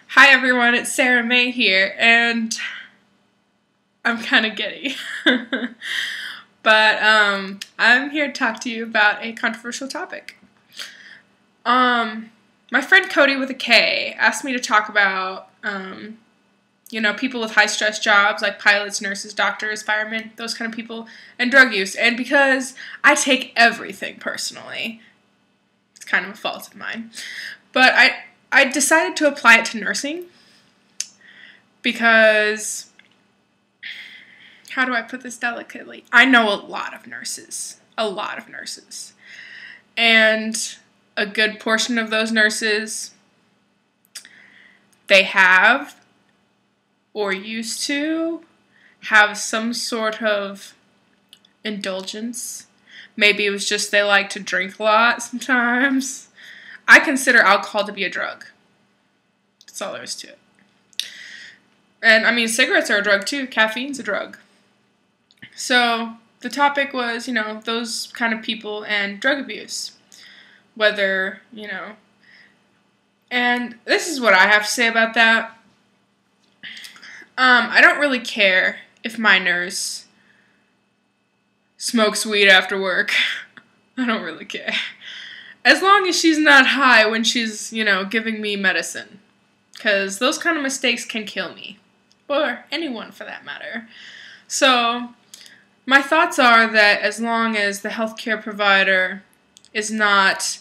Hi everyone, it's Sarah May here, and I'm kind of giddy. But I'm here to talk to you about a controversial topic. My friend Cody with a K asked me to talk about, people with high stress jobs like pilots, nurses, doctors, firemen, those kind of people, and drug use. And because I take everything personally, it's kind of a fault of mine, but I decided to apply it to nursing because, how do I put this delicately? I know a lot of nurses, and a good portion of those nurses, they have or used to have some sort of indulgence. Maybe it was just they like to drink a lot sometimes. I consider alcohol to be a drug. That's all there is to it. And, cigarettes are a drug too. Caffeine's a drug. So, the topic was, those kind of people and drug abuse. Whether, And this is what I have to say about that. I don't really care if my nurse smokes weed after work. I don't really care. As long as she's not high when she's, giving me medicine. Because those kind of mistakes can kill me. Or anyone, for that matter. So, my thoughts are that as long as the healthcare provider is not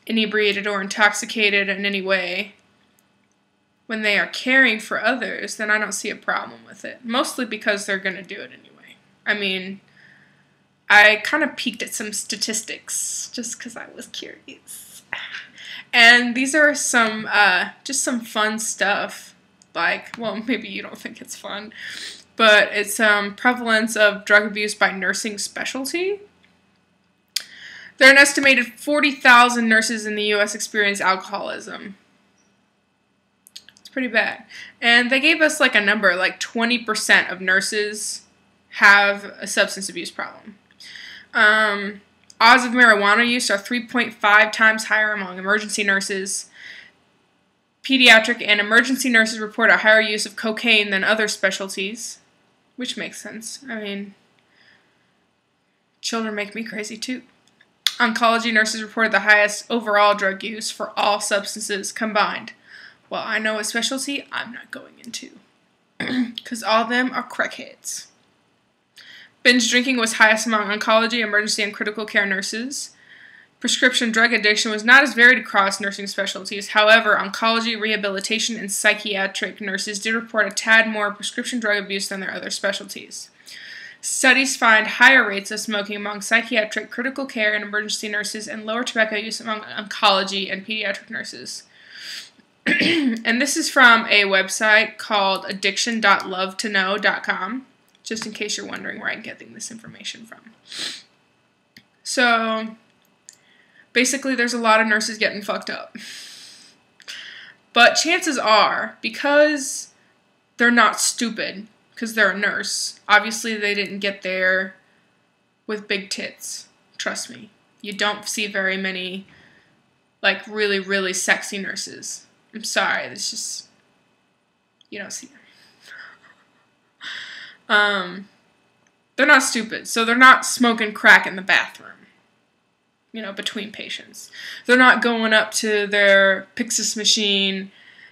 inebriated or intoxicated in any way when they are caring for others, then I don't see a problem with it. Mostly because they're going to do it anyway. I kind of peeked at some statistics just because I was curious. And these are some, just some fun stuff. Like, well, maybe you don't think it's fun, but it's prevalence of drug abuse by nursing specialty. There are an estimated 40,000 nurses in the U.S. experience alcoholism. It's pretty bad. And they gave us like a number, like 20% of nurses have a substance abuse problem. Odds of marijuana use are 3.5 times higher among emergency nurses. Pediatric and emergency nurses report a higher use of cocaine than other specialties, which makes sense. Children make me crazy too. Oncology nurses report the highest overall drug use for all substances combined. Well, I know a specialty I'm not going into, because all of them are crackheads. Binge drinking was highest among oncology, emergency, and critical care nurses. Prescription drug addiction was not as varied across nursing specialties. However, oncology, rehabilitation, and psychiatric nurses did report a tad more prescription drug abuse than their other specialties. Studies find higher rates of smoking among psychiatric, critical care, and emergency nurses, and lower tobacco use among oncology and pediatric nurses. And this is from a website called addiction.lovetoknow.com. Just in case you're wondering where I'm getting this information from. So, basically there's a lot of nurses getting fucked up. But chances are, because they're not stupid, because they're a nurse, obviously they didn't get there with big tits. Trust me. You don't see very many, like, really, really sexy nurses. I'm sorry, it's just, you don't see them. They're not stupid, so they're not smoking crack in the bathroom, between patients. They're not going up to their Pyxis machine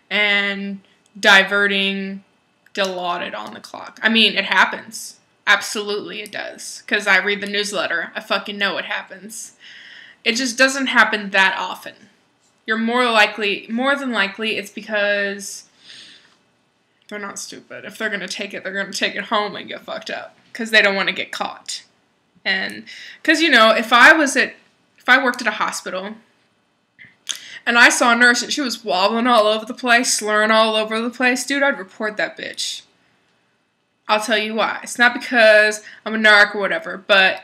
and diverting Dilaudid on the clock. It happens. Absolutely it does, because I read the newsletter. I fucking know it happens. It just doesn't happen that often. You're more than likely, it's because they're not stupid. If they're going to take it, they're going to take it home and get fucked up. Because they don't want to get caught. And, because, if I worked at a hospital, and I saw a nurse and she was wobbling all over the place, slurring all over the place, dude, I'd report that bitch. I'll tell you why. It's not because I'm a narc or whatever, but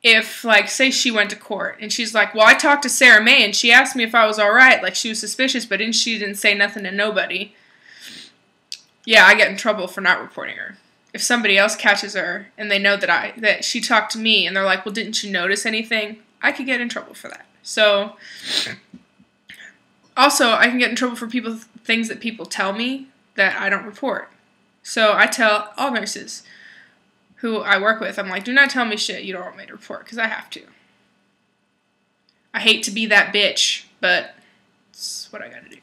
if, say she went to court, and she's like, well, I talked to Sarah May, and she asked me if I was alright, like, she was suspicious, but she didn't say nothing to nobody. Yeah, I get in trouble for not reporting her. If somebody else catches her and they know that she talked to me and they're like, well, didn't you notice anything? I could get in trouble for that. So Also, I can get in trouble for things that people tell me that I don't report. So I tell all nurses who I work with, I'm like, do not tell me shit you don't want me to report, because I have to. I hate to be that bitch, but it's what I gotta do.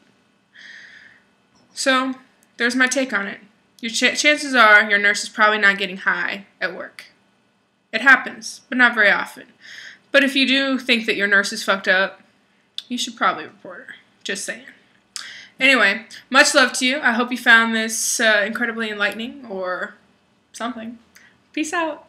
So, there's my take on it. Your chances are your nurse is probably not getting high at work. It happens, but not very often. But if you do think that your nurse is fucked up, you should probably report her. Just saying. Anyway, much love to you. I hope you found this incredibly enlightening or something. Peace out.